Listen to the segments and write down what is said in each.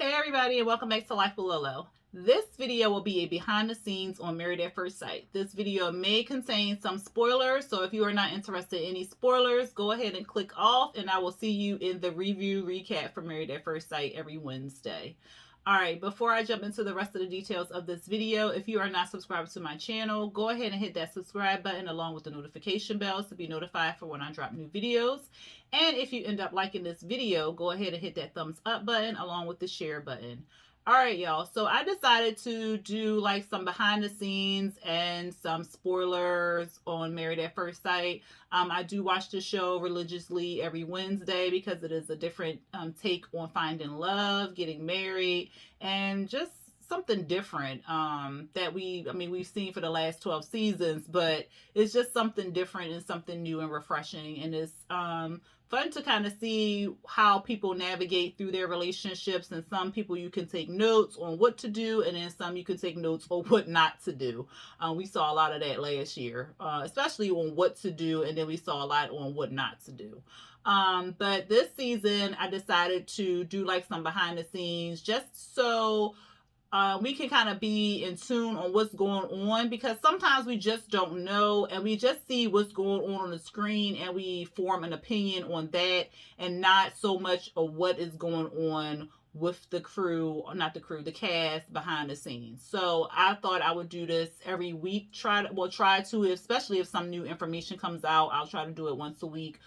Hey everybody, and welcome back to Life with Lolo. This video will be a behind the scenes on Married at First Sight. This video may contain some spoilers, so if you are not interested in any spoilers, go ahead and click off, and I will see you in the review recap for Married at First Sight every Wednesday. Alright, before I jump into the rest of the details of this video, if you are not subscribed to my channel, go ahead and hit that subscribe button along with the notification bells to be notified for when I drop new videos. And if you end up liking this video, go ahead and hit that thumbs up button along with the share button. Alright, y'all, so I decided to do like some behind the scenes and some spoilers on Married at First Sight. I do watch the show religiously every Wednesday because it is a different take on finding love, getting married, and just something different that we've seen for the last 12 seasons, but it's just something different and something new and refreshing, and it's fun to kind of see how people navigate through their relationships. And some people you can take notes on what to do, and then some you can take notes on what not to do. We saw a lot of that last year, especially on what to do, and then we saw a lot on what not to do. But this season I decided to do like some behind the scenes just so we can kind of be in tune on what's going on, because sometimes we just don't know and we just see what's going on the screen and we form an opinion on that, and not so much of what is going on with the crew, or not the crew, the cast behind the scenes. So I thought I would do this every week. Try to, especially if some new information comes out, I'll try to do it once a week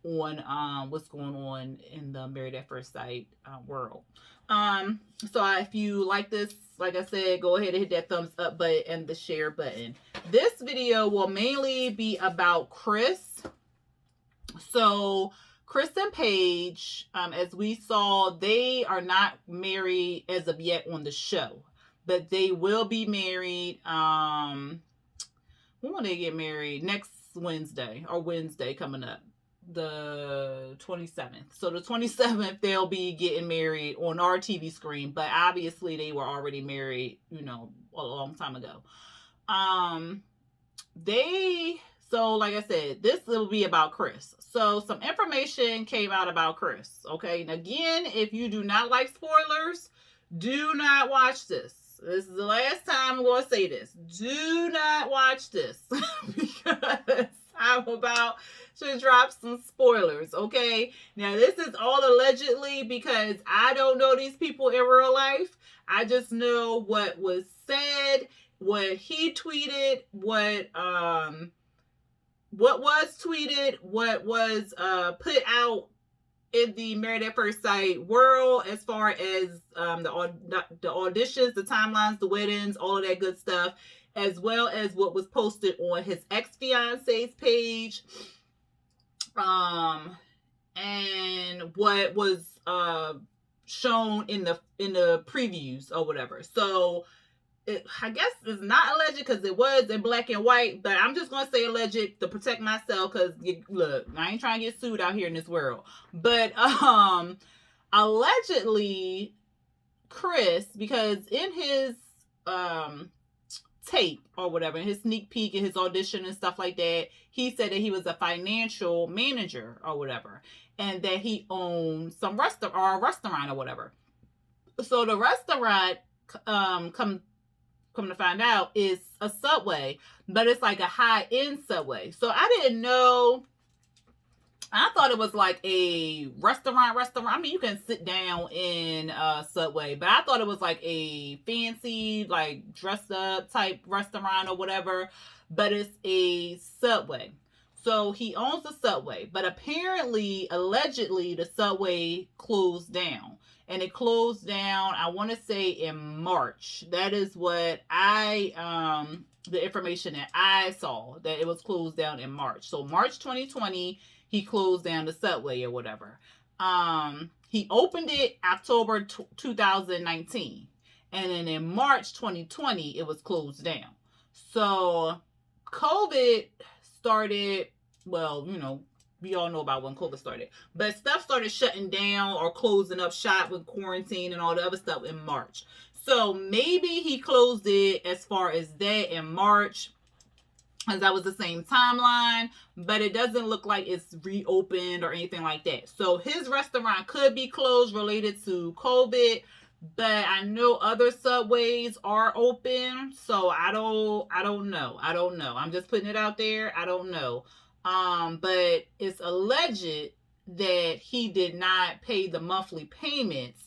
on what's going on in the Married at First Sight world. If you like this, like I said, go ahead and hit that thumbs up button and the share button. This video will mainly be about Chris. So Chris and Paige, as we saw, they are not married as of yet on the show, but they will be married. When will they get married? Next Wednesday, or Wednesday coming up, the 27th. So the 27th they'll be getting married on our TV screen, but obviously they were already married, a long time ago. So like I said, this will be about Chris. So some information came out about Chris. Okay, and again, if you do not like spoilers, do not watch this. This is the last time I'm going to say this. Do not watch this because I'm about to drop some spoilers, okay? Now, this is all allegedly because I don't know these people in real life. I just know what was said, what he tweeted, what was tweeted, what was put out in the Married at First Sight world, as far as the auditions, the timelines, the weddings, all of that good stuff, as well as what was posted on his ex-fiance's page, and what was shown in the previews or whatever. So I guess it's not alleged because it was in black and white, but I'm just going to say alleged to protect myself, because look, I ain't trying to get sued out here in this world. But allegedly Chris, because in his tape or whatever, in his sneak peek and his audition and stuff like that, he said that he was a financial manager or whatever, and that he owned some restaurant or whatever. So the restaurant come to find out is a Subway, but it's like a high-end Subway. So I didn't know. I thought it was like a restaurant. I mean, you can sit down in Subway, but I thought it was like a fancy, like dressed up type restaurant or whatever, but it's a Subway. So he owns the Subway, but apparently, allegedly, the Subway closed down. And it closed down, I want to say, in March. That is what the information that I saw, that it was closed down in March. So March 2020, he closed down the Subway or whatever. He opened it October 2019. And then in March 2020, it was closed down. So COVID started, well, we all know about when COVID started, but stuff started shutting down or closing up shop with quarantine and all the other stuff in March. So maybe he closed it as far as that in March, as that was the same timeline, but it doesn't look like it's reopened or anything like that. So his restaurant could be closed related to COVID, but I know other subways are open, so I don't know. I'm just putting it out there. I don't know. But it's alleged that he did not pay the monthly payments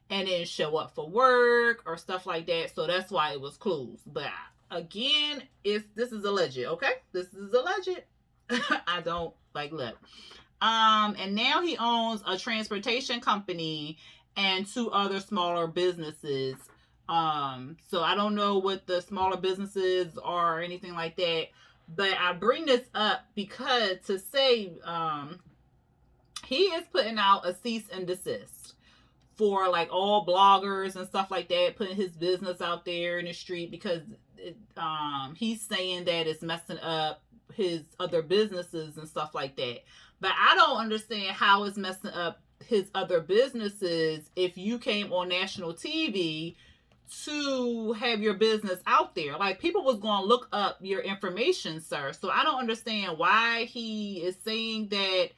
and didn't show up for work or stuff like that. So that's why it was closed. But again, this is alleged, okay? This is alleged. I don't like look. And now he owns a transportation company and two other smaller businesses. So I don't know what the smaller businesses are or anything like that. But I bring this up because to say he is putting out a cease and desist for like all bloggers and stuff like that, putting his business out there in the street because he's saying that it's messing up his other businesses and stuff like that. But I don't understand how it's messing up his other businesses if you came on national TV to have your business out there. Like, people was going to look up your information, sir. So I don't understand why he is saying that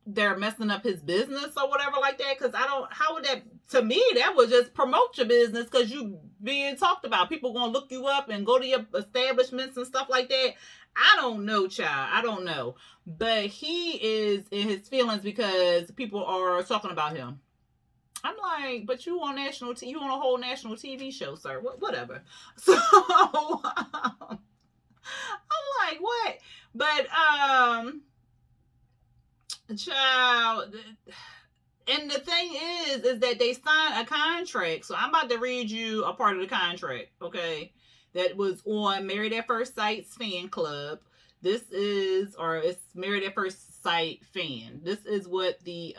they're messing up his business or whatever like that. Because how would that, to me, that would just promote your business because you being talked about. People going to look you up and go to your establishments and stuff like that. I don't know, child. I don't know. But he is in his feelings because people are talking about him. I'm like, but you on national you on a whole national TV show, sir. Whatever. So I'm like, what? But child, and the thing is that they signed a contract. So I'm about to read you a part of the contract, okay? That was on Married at First Sight's fan club. This is, or it's Married at First Sight fan. This is what the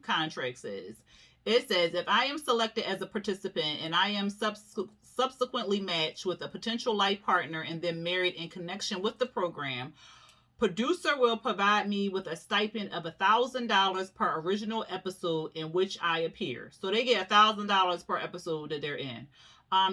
contract says. It says, if I am selected as a participant and I am subsequently matched with a potential life partner and then married in connection with the program, producer will provide me with a stipend of $1,000 per original episode in which I appear. So they get $1,000 per episode that they're in.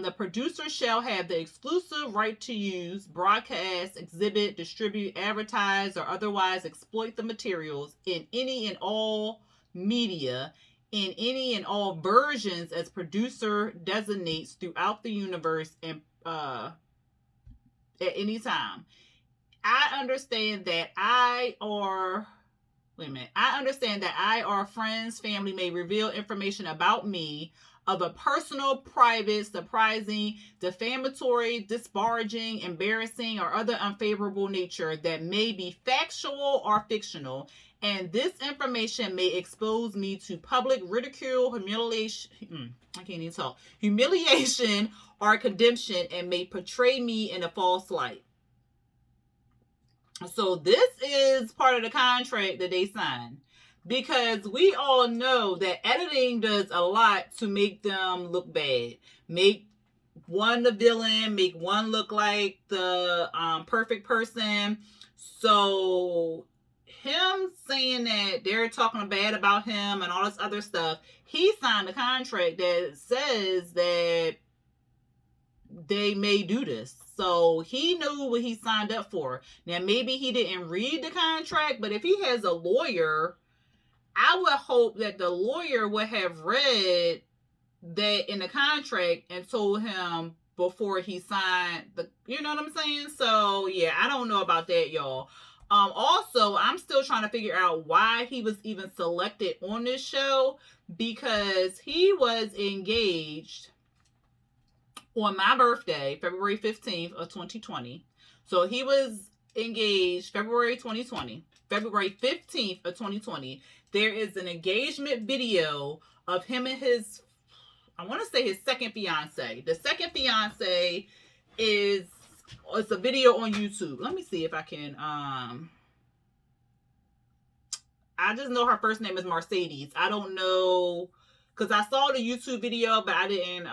The producer shall have the exclusive right to use, broadcast, exhibit, distribute, advertise, or otherwise exploit the materials in any and all media, in any and all versions as producer designates throughout the universe and at any time. I understand that I or friends, family may reveal information about me of a personal, private, surprising, defamatory, disparaging, embarrassing, or other unfavorable nature that may be factual or fictional, and this information may expose me to public ridicule, humiliation, or condemnation, and may portray me in a false light. So this is part of the contract that they signed, because we all know that editing does a lot to make them look bad, make one the villain, make one look like the perfect person. So him saying that they're talking bad about him and all this other stuff, he signed a contract that says that they may do this. So he knew what he signed up for. Now, maybe he didn't read the contract, but if he has a lawyer, I would hope that the lawyer would have read that in the contract and told him before he signed the, you know what I'm saying? So yeah, I don't know about that, y'all. Also, I'm still trying to figure out why he was even selected on this show, because he was engaged on my birthday, February 15th of 2020. So he was engaged February 15th of 2020. There is an engagement video of him and his, I want to say his second fiance. The second fiance it's a video on YouTube. Let me see if I can, I just know her first name is Mercedes. I don't know, because I saw the YouTube video, but I didn't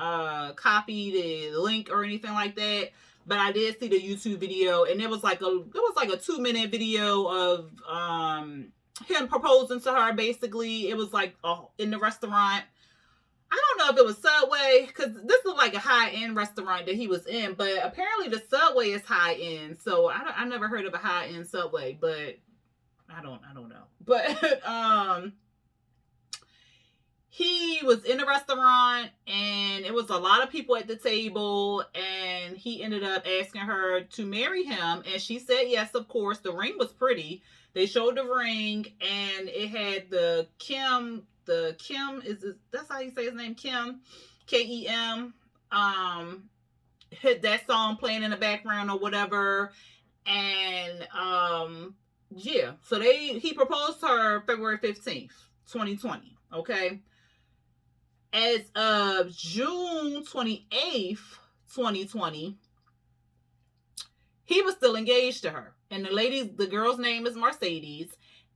copy the link or anything like that. But I did see the YouTube video, and it was like a 2-minute video of him proposing to her. Basically, it was like in the restaurant. I don't know if it was Subway, because this was like a high-end restaurant that he was in, but apparently the Subway is high-end. So I never heard of a high-end Subway, but I don't know. But he was in a restaurant and it was a lot of people at the table, and he ended up asking her to marry him, and she said yes, of course. The ring was pretty. They showed the ring, and it had that's how you say his name, Kim, Kem, hit that song playing in the background or whatever. And yeah, so he proposed to her February 15th, 2020. Okay. As of June 28th, 2020, he was still engaged to her. And the girl's name is Mercedes.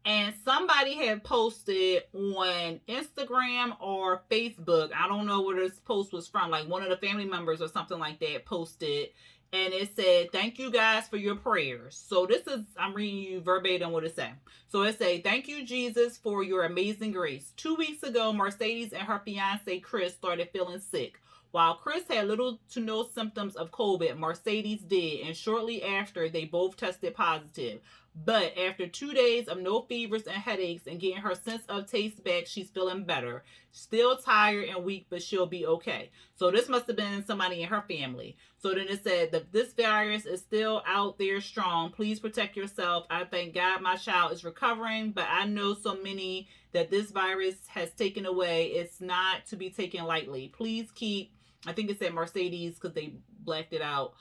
And somebody had posted on Instagram or Facebook, I don't know where this post was from, like one of the family members or something like that posted, and it said, "Thank you guys for your prayers." So I'm reading you verbatim what it said. So it said, "Thank you, Jesus, for your amazing grace. 2 weeks ago, Mercedes and her fiance, Chris, started feeling sick. While Chris had little to no symptoms of COVID, Mercedes did, and shortly after, they both tested positive. But after 2 days of no fevers and headaches and getting her sense of taste back, she's feeling better. Still tired and weak, but she'll be okay." So this must have been somebody in her family. So then it said that this virus is still out there strong. Please protect yourself. I thank God my child is recovering, but I know so many that this virus has taken away. It's not to be taken lightly. Please keep, I think it said Mercedes because they blacked it out,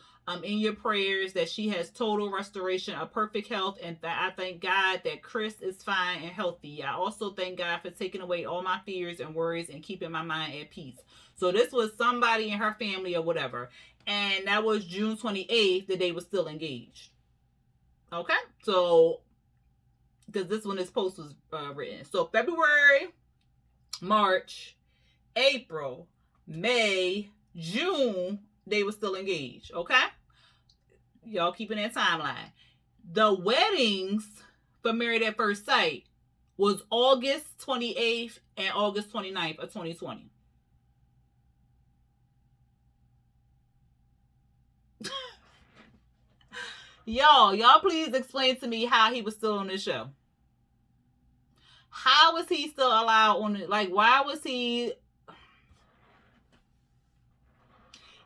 in your prayers that she has total restoration of perfect health, and I thank God that Chris is fine and healthy. I also thank God for taking away all my fears and worries and keeping my mind at peace. So this was somebody in her family or whatever, and that was June 28th that they were still engaged. Okay, so because this when this post was written, so February, March, April, May, June, they were still engaged. Okay, y'all keeping that timeline. The weddings for Married at First Sight was August 28th and August 29th of 2020. Y'all please explain to me how he was still on this show. How was he still allowed on it? Like, why was he?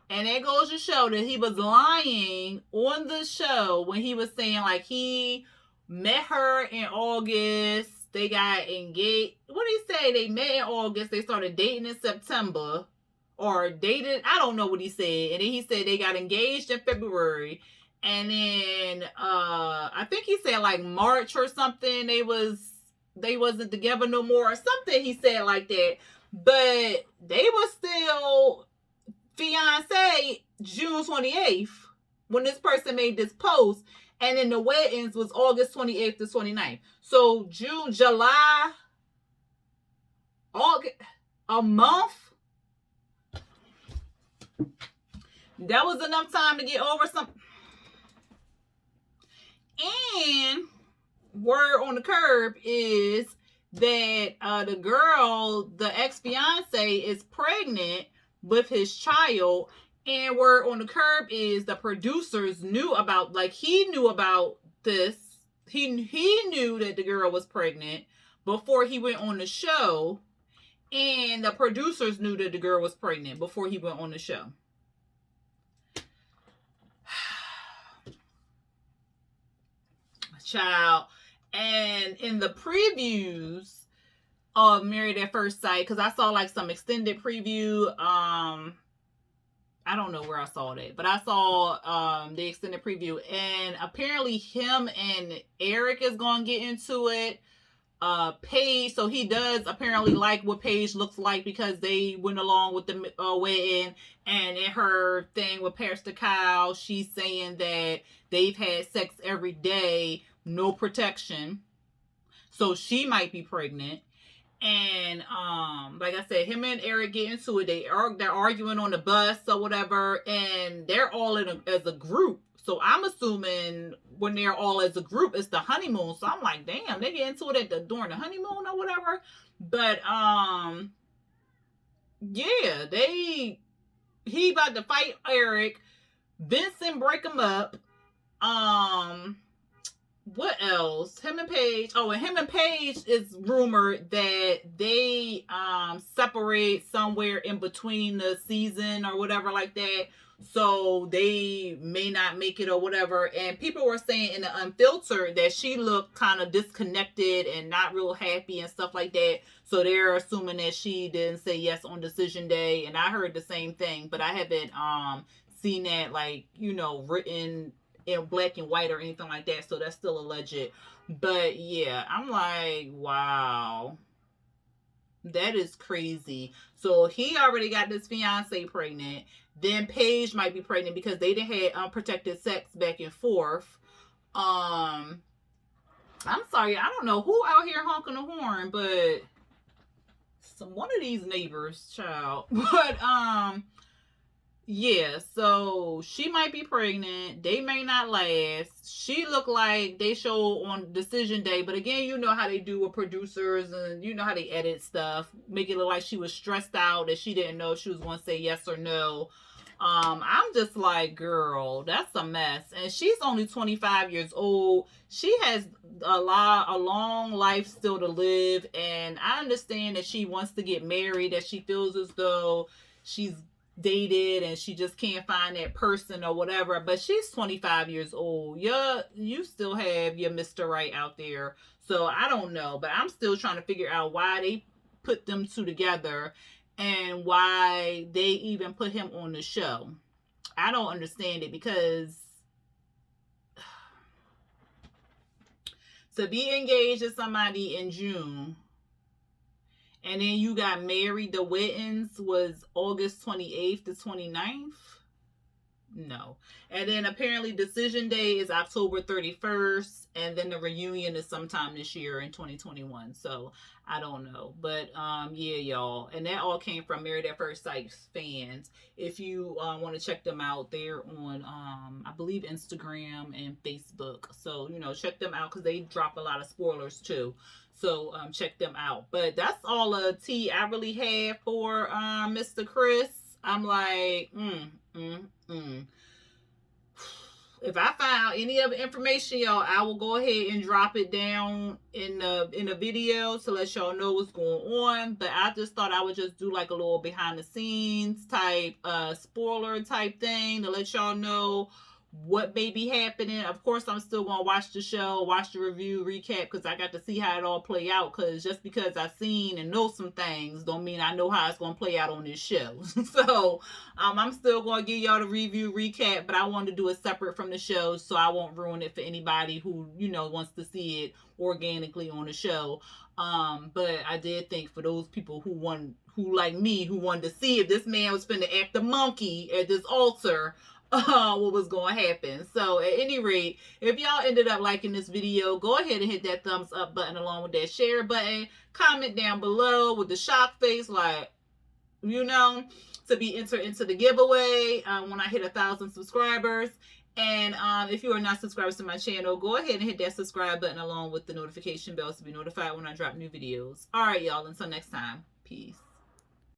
And it goes to show that he was lying on the show when he was saying, like, he met her in August. They got engaged. What did he say? They met in August. They started dating in September. Or dated. I don't know what he said. And then he said they got engaged in February. And then I think he said like March or something. They wasn't together no more or something. He said like that. But they were still fiance June 28th when this person made this post, and then the weddings was August 28th to 29th. So June, July, August, a month. That was enough time to get over something. And word on the curb is that the girl, the ex-fiance, is pregnant with his child. And word on the curb is the producers knew about, like, he knew about this. He knew that the girl was pregnant before he went on the show. And the producers knew that the girl was pregnant before he went on the show. Child. And in the previews of Married at First Sight, because I saw like some extended preview, I don't know where I saw that, but I saw the extended preview, and apparently him and Eric is going to get into it. Paige, so he does apparently like what Paige looks like because they went along with the wedding. And in her thing with Pastor Kyle, she's saying that they've had sex every day, no protection, so she might be pregnant. And like I said, him and Eric get into it. They're arguing on the bus or whatever, and they're all as a group. So I'm assuming when they're all as a group, it's the honeymoon. So I'm like, damn, they get into it during the honeymoon or whatever. But yeah, he about to fight Eric. Vincent break him up. what else? Him and Paige. Oh, and him and Paige is rumored that they separate somewhere in between the season or whatever like that. So they may not make it or whatever. And people were saying in the Unfiltered that she looked kind of disconnected and not real happy and stuff like that. So they're assuming that she didn't say yes on decision day. And I heard the same thing, but I haven't seen that, like, you know, written in black and white or anything like that. So that's still alleged. But yeah, I'm like, wow, that is crazy. So he already got this fiance pregnant. Then Paige might be pregnant because they didn't have unprotected sex back and forth. I'm sorry, I don't know who out here honking the horn, but one of these neighbors, child. But yeah, so she might be pregnant. They may not last. She looked like they show on decision day, but again, you know how they do with producers, and you know how they edit stuff, make it look like she was stressed out, that she didn't know if she was going to say yes or no. I'm just like, girl, that's a mess. And she's only 25 years old. She has a long life still to live, and I understand that she wants to get married, that she feels as though she's dated and she just can't find that person or whatever, but she's 25 years old. Yeah, you still have your Mr. Right out there. So I don't know, but I'm still trying to figure out why they put them two together and why they even put him on the show. I don't understand it, because to be engaged to somebody in June and then you got married, the weddings was August 28th to 29th. No. And then apparently decision day is October 31st, and then the reunion is sometime this year in 2021. So I don't know. But yeah, y'all. And that all came from Married at First Sight fans. If you want to check them out, they're on I believe Instagram and Facebook. So, you know, check them out because they drop a lot of spoilers too. So check them out. But that's all the tea I really had for Mr. Chris. I'm like, if I find any other information, y'all, I will go ahead and drop it down in the video to let y'all know what's going on. But I just thought I would just do like a little behind the scenes type spoiler type thing to let y'all know what may be happening. Of course, I'm still going to watch the show, watch the review, recap, because I got to see how it all play out. Because just because I've seen and know some things don't mean I know how it's going to play out on this show. So I'm still going to give y'all the review, recap, but I wanted to do it separate from the show so I won't ruin it for anybody who, you know, wants to see it organically on the show. But I did think for those people who like me, who wanted to see if this man was finna act the monkey at this altar, what was going to happen. So at any rate, if y'all ended up liking this video, go ahead and hit that thumbs up button along with that share button. Comment down below with the shock face, like, you know, to be entered into the giveaway when I hit 1,000 subscribers. And if you are not subscribed to my channel, go ahead and hit that subscribe button along with the notification bell to be notified when I drop new videos. All right, y'all, until next time, peace.